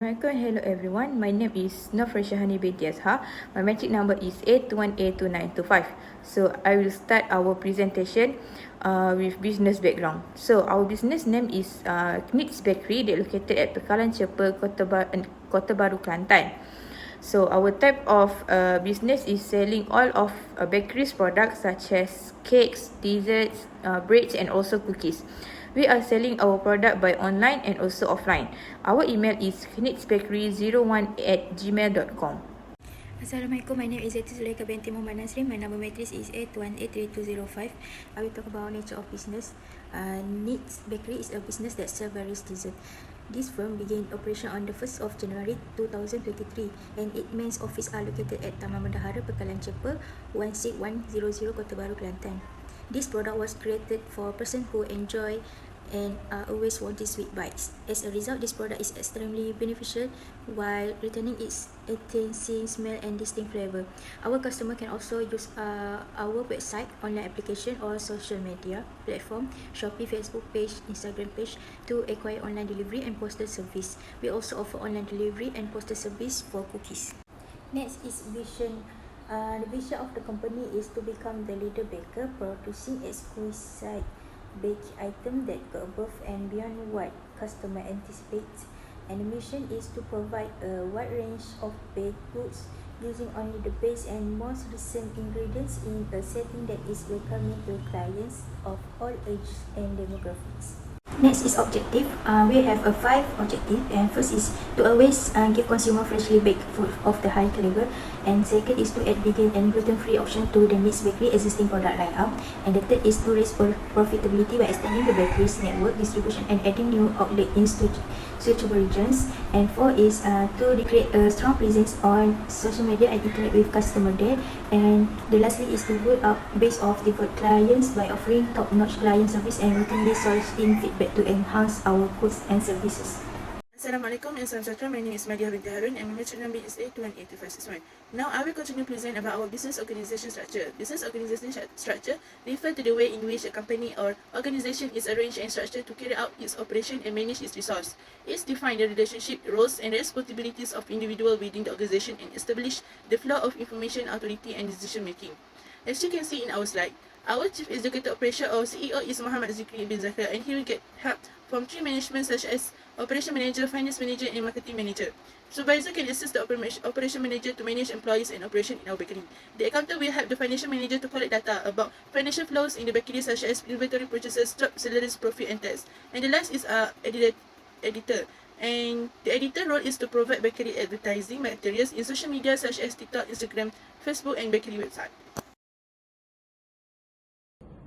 Hello everyone, my name is Nafra Shahani binti Azhar. My metric number is A21A2925. So I will start our presentation with business background. So our business name is Kneads Bakery. They located at Pekalan Cepa, Kota Baru, Kelantan. So our type of business is selling all of bakeries products such as cakes, desserts, breads and also cookies. We are selling our product by online and also offline. Our email is kneadsbakery01@gmail.com. Assalamualaikum, my name is Zeti Zulaika binti Muhammad Nasrin. My number matrix is 818325. I will talk about nature of business. Kneads Bakery is a business that sells various desserts. This firm began operation on the 1st of January 2023 and its main office are located at Taman Bendahara, Pekalan Cepa, 16100 Kota Baru, Kelantan. This product was created for a person who enjoy and always wanted sweet bites. As a result, this product is extremely beneficial while retaining its enticing smell and distinct flavor. Our customer can also use our website, online application or social media platform, Shopee, Facebook page, Instagram page to acquire online delivery and postal service. We also offer online delivery and postal service for cookies. Next is vision. The vision of the company is to become the leader baker, producing exquisite baked items that go above and beyond what customer anticipates. And the mission is to provide a wide range of baked goods using only the best and most recent ingredients in a setting that is welcoming to clients of all ages and demographics. Next is objective. We have 5 objectives, and first is to always give consumer freshly baked food of the high caliber, and second is to add vegan and gluten-free option to the Kneads Bakery existing product lineup, and the third is to raise profitability by extending the bakery's network distribution and adding new outlet in suitable regions, and four is to create a strong presence on social media and interact with customer there, and the lastly is to build up base of devoted clients by offering top-notch client service and routinely soliciting feedback to enhance our goods and services. Assalamualaikum and salam sejahtera. My name is Madia binti Harun and my metric number is 818561. Now I will continue to present about our business organization structure. Business organization structure refers to the way in which a company or organization is arranged and structured to carry out its operation and manage its resource. It defines the relationship, roles and responsibilities of individuals within the organization and establish the flow of information, authority and decision making. As you can see in our slide, our Chief Executive Operation or CEO is Muhammad Zikri bin Zakaria, and he will get help from 3 management such as Operation Manager, Finance Manager and Marketing Manager. Supervisor can assist the Operation Manager to manage employees and operation in our bakery. The accountant will help the Financial Manager to collect data about financial flows in the bakery such as inventory purchases, stock, salaries, profit and tax. And the last is editor. And the editor role is to provide bakery advertising materials in social media such as TikTok, Instagram, Facebook and bakery website.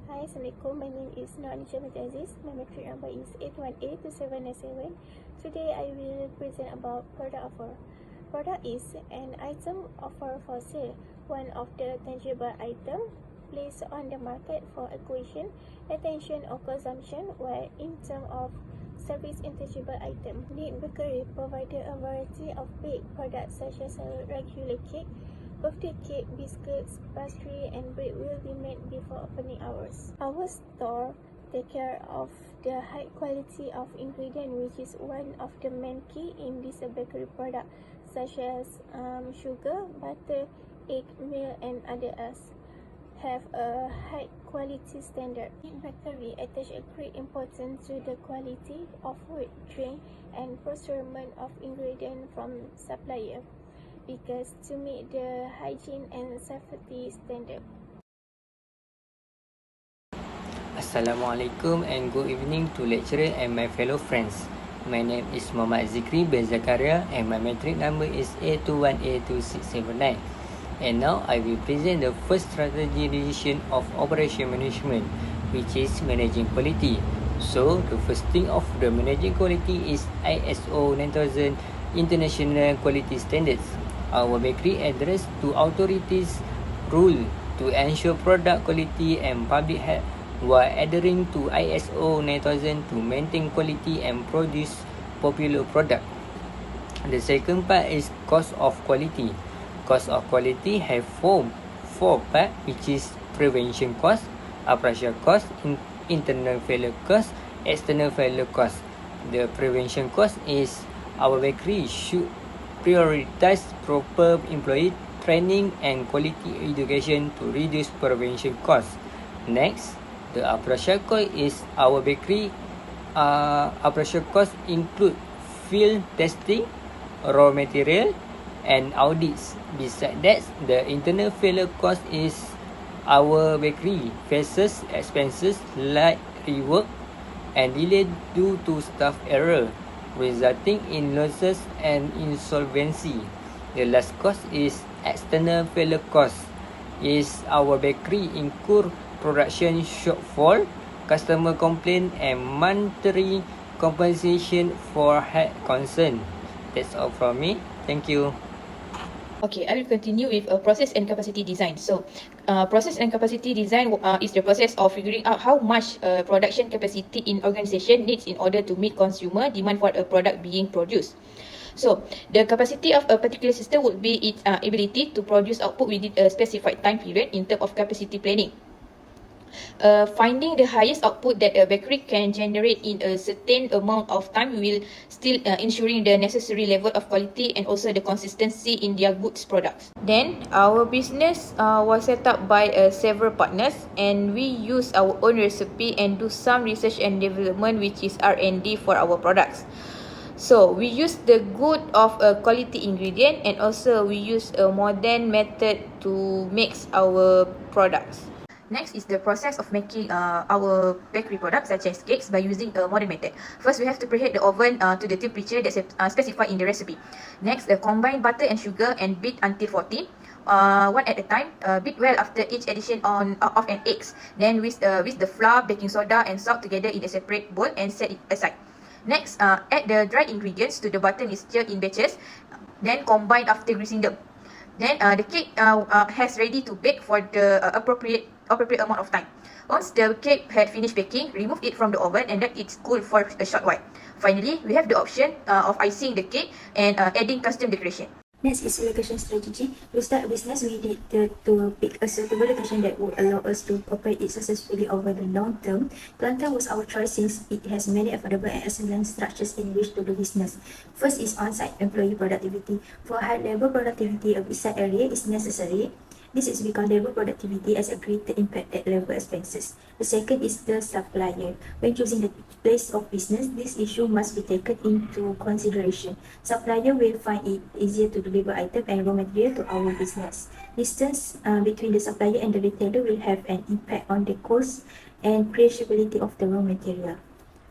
Hi, Assalamualaikum. My name is Noanisha binti Aziz. My metric number is 818277. Today I will present about product offer. Product is an item offer for sale, one of the tangible item placed on the market for acquisition, attention or consumption, while in terms of service intangible item. Kneads Bakery provided a variety of baked products such as a regular cake, birthday cake, biscuits, pastry and bread will be made before opening hours. Our store take care of the high quality of ingredient, which is one of the main key in this bakery product, such as sugar, butter, egg, milk and others have a high quality standard. In bakery attach a great importance to the quality of food, drink and procurement of ingredient from supplier, because to meet the hygiene and safety standard. Assalamualaikum and good evening to lecturer and my fellow friends. My name is Muhammad Zikri bin Zakaria and my metric number is A21A2679. And now I will present the first strategy decision of operation management, which is managing quality. So the first thing of the managing quality is ISO 9000 International Quality Standards. Our bakery address to authorities rule to ensure product quality and public health while adhering to ISO 9000 to maintain quality and produce popular product. The second part is cost of quality. Cost of quality have four parts, which is prevention cost, operation cost, internal failure cost, external failure cost. The prevention cost is our bakery should prioritize proper employee training and quality education to reduce prevention costs. Next, the operational cost is our bakery. Operational costs include field testing, raw material, and audits. Besides that, the internal failure cost is our bakery faces expenses like rework and delay due to staff error, resulting in losses and insolvency. The last cost is external failure cost. Is our bakery incur production shortfall, customer complaint, and monetary compensation for head concern. That's all from me. Thank you. Okay, I will continue with process and capacity design. So, process and capacity design is the process of figuring out how much production capacity in organization needs in order to meet consumer demand for a product being produced. So, the capacity of a particular system would be its ability to produce output within a specified time period in terms of capacity planning. Finding the highest output that a bakery can generate in a certain amount of time will still ensuring the necessary level of quality and also the consistency in their goods products. Then our business was set up by several partners, and we use our own recipe and do some research and development, which is R&D for our products. So we use the good of a quality ingredient, and also we use a modern method to mix our products. Next is the process of making our bakery products such as cakes by using a modern method. First, we have to preheat the oven to the temperature that's specified in the recipe. Next, combine butter and sugar and beat until 40. One at a time. Beat well after each addition of an eggs. Then whisk the flour, baking soda, and salt together in a separate bowl and set it aside. Next, add the dried ingredients to the butter mixture in batches. Then combine after greasing them. Then the cake has ready to bake for the appropriate amount of time. Once the cake had finished baking, remove it from the oven and let it cool for a short while. Finally, we have the option of icing the cake and adding custom decoration. Next is location strategy. To start a business, we need to pick a suitable location that would allow us to operate it successfully over the long term. Kelantan was our choice since it has many affordable and excellent structures in which to do business. First is on-site employee productivity. For high level productivity, a beside area is necessary. This is because labor productivity has a greater impact at labor expenses. The second is the supplier. When choosing the place of business, this issue must be taken into consideration. Supplier will find it easier to deliver item and raw material to our business. Distance between the supplier and the retailer will have an impact on the cost and perishability of the raw material.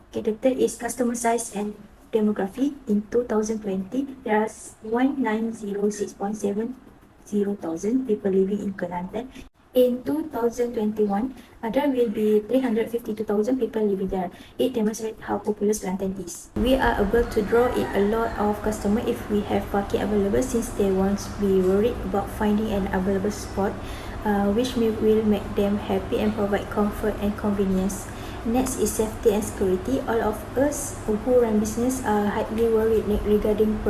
Okay, the third is customer size and demography. In 2020, there are 1906.7 0,000 people living in Kelantan. In 2021, there will be 352,000 people living there. It demonstrates how populous Kelantan is. We are able to draw in a lot of customers if we have parking available, since they won't be worried about finding an available spot, which will make them happy and provide comfort and convenience. Next is safety and security. All of us who run business are highly worried regarding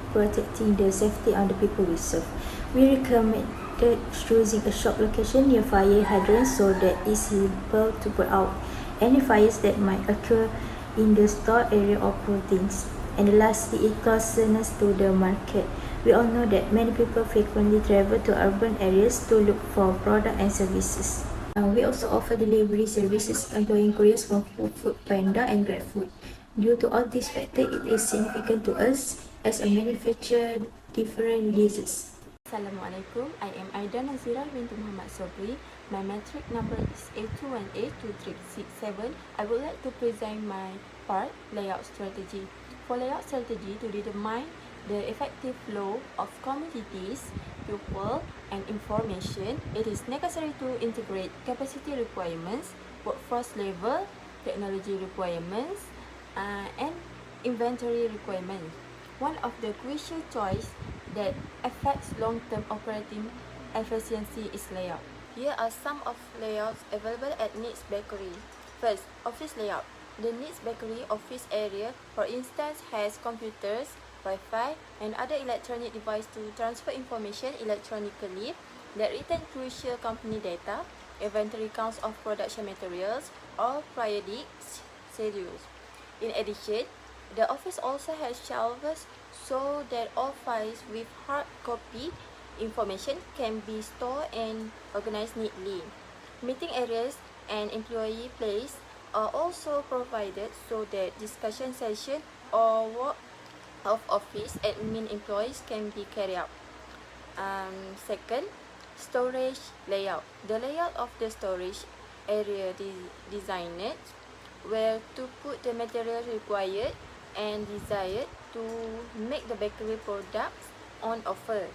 protecting the safety of the people we serve. We recommended choosing a shop location near fire hydrants so that it's able to put out any fires that might occur in the store area or buildings. And lastly is closeness to the market. We all know that many people frequently travel to urban areas to look for products and services. We also offer delivery services employing couriers from Foodpanda and GrabFood. Due to all these factors, it is significant to us as a manufacturer different diseases. Assalamualaikum, I am Aida Nazira binti Muhammad Sobri. My metric number is A2182367. I would like to present my part, layout strategy. For layout strategy, to determine the effective flow of commodities, people, and information, it is necessary to integrate capacity requirements, workforce level, technology requirements, and inventory requirements. One of the crucial choice that affects long-term operating efficiency is layout. Here are some of layouts available at Kneads Bakery. First, office layout. The Kneads Bakery office area, for instance, has computers, Wi-Fi, and other electronic devices to transfer information electronically that retain crucial company data, inventory counts of production materials, or periodic schedules. In addition, The office also has shelves so that all files with hard copy information can be stored and organized neatly. Meeting areas and employee place are also provided so that discussion session or work of office admin employees can be carried out. Second, storage layout. The layout of the storage area designed where to put the material required and desired to make the bakery products on offer.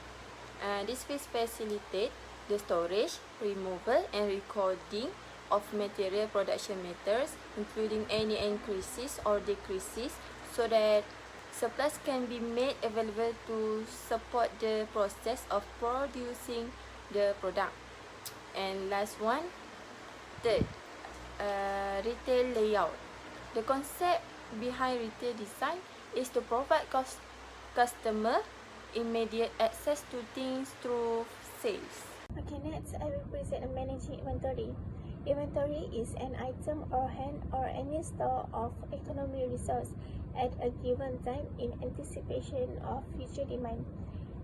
This will facilitate the storage, removal and recording of material production methods, including any increases or decreases, so that supplies can be made available to support the process of producing the product. And last one, third, retail layout. The concept behind retail design is to provide customer immediate access to things through sales. Okay, next I will present managing inventory. Inventory is an item or hand or any store of economic resource at a given time in anticipation of future demand.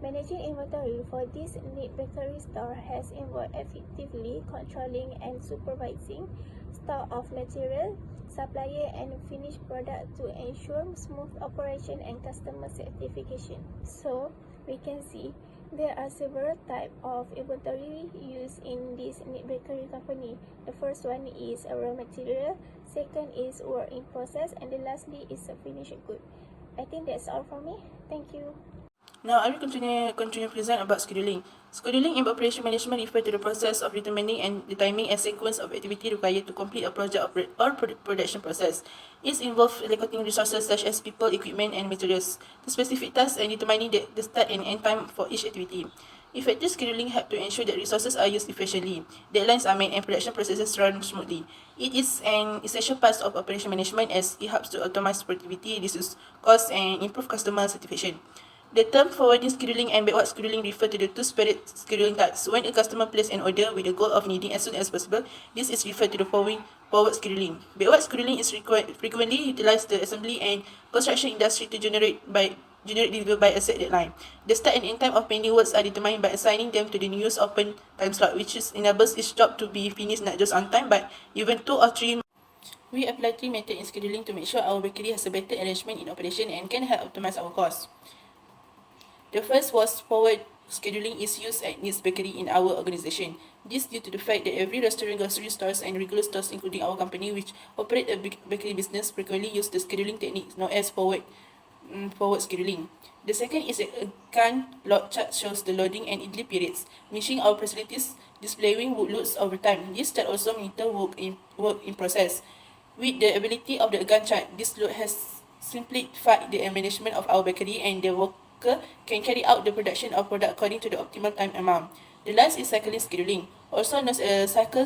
Managing inventory for this neat bakery store has involved effectively controlling and supervising stock of material, supplier and finished product to ensure smooth operation and customer satisfaction. So, we can see there are several types of inventory used in this neat bakery company. The first one is a raw material, second is work in process, and the lastly is a finished good. I think that's all from me. Thank you. Now, I will continue present about scheduling. Scheduling in operation management refers to the process of determining and the timing and sequence of activity required to complete a project or production process. It involves allocating resources such as people, equipment, and materials to specific tasks and determining the start and end time for each activity. Effective scheduling helps to ensure that resources are used efficiently, deadlines are met, and production processes run smoothly. It is an essential part of operation management as it helps to optimize productivity, reduce costs, and improve customer satisfaction. The term forwarding scheduling and backward scheduling refer to the two separate scheduling types. When a customer places an order with the goal of needing as soon as possible, this is referred to the following forward scheduling. Backward scheduling is frequently utilized the assembly and construction industry to generate delivery by a set deadline. The start and end time of pending works are determined by assigning them to the newest open time slot, which enables each job to be finished not just on time but even 2 or 3. We apply 3 methods in scheduling to make sure our bakery has a better arrangement in operation and can help optimize our costs. The first was forward scheduling is used at Kneads Bakery in our organisation. This due to the fact that every restaurant, grocery stores and regular stores including our company which operate a bakery business frequently use the scheduling technique known as forward scheduling. The second is a Gantt log chart shows the loading and idle periods, measuring our facilities displaying workloads over time. This chart also monitor work in process. With the ability of the Gantt chart, this load has simplified the management of our bakery and the worker can carry out the production of product according to the optimal time amount. The last is cycling scheduling, also known as a cycle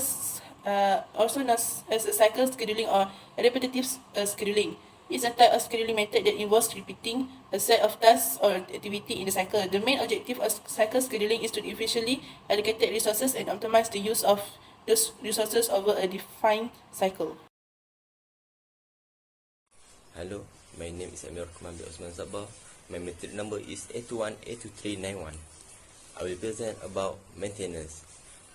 scheduling or repetitive scheduling. It's a type of scheduling method that involves repeating a set of tasks or activity in the cycle. The main objective of cycle scheduling is to efficiently allocate resources and optimize the use of those resources over a defined cycle. Hello, my name is Amir Rahman bin Osman Sabah. My metric number is 821-82391. I will present about maintenance.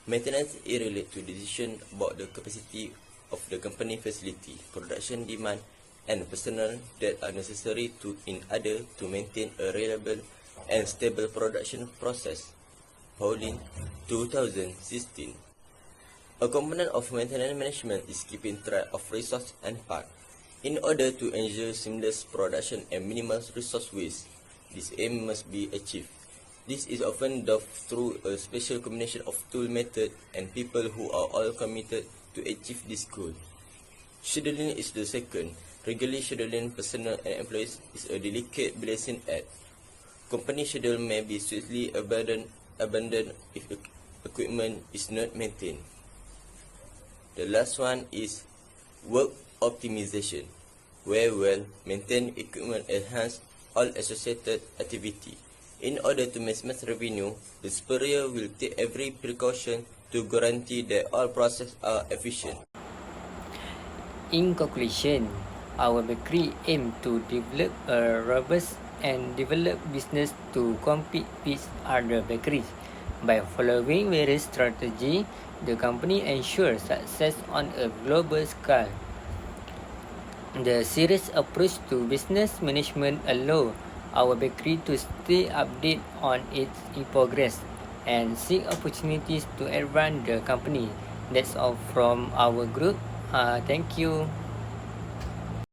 Maintenance is related to decision about the capacity of the company facility, production demand, and personnel that are necessary in order to maintain a reliable and stable production process. Pauline, 2016. A component of maintenance management is keeping track of resource and part. In order to ensure seamless production and minimal resource waste, this aim must be achieved. This is often done through a special combination of tool method and people who are all committed to achieve this goal. Scheduling is the second. Regularly scheduling personnel and employees is a delicate balancing act. Company schedule may be swiftly abandoned if equipment is not maintained. The last one is work optimization, where well-maintained equipment enhance all associated activity. In order to maximize revenue, the superior will take every precaution to guarantee that all processes are efficient. In conclusion, Our bakery aims to develop a robust and developed business to compete with other bakeries. By following various strategies, the company ensures success on a global scale. The serious approach to business management allows our bakery to stay updated on its progress and seek opportunities to advance the company. That's all from our group. Thank you.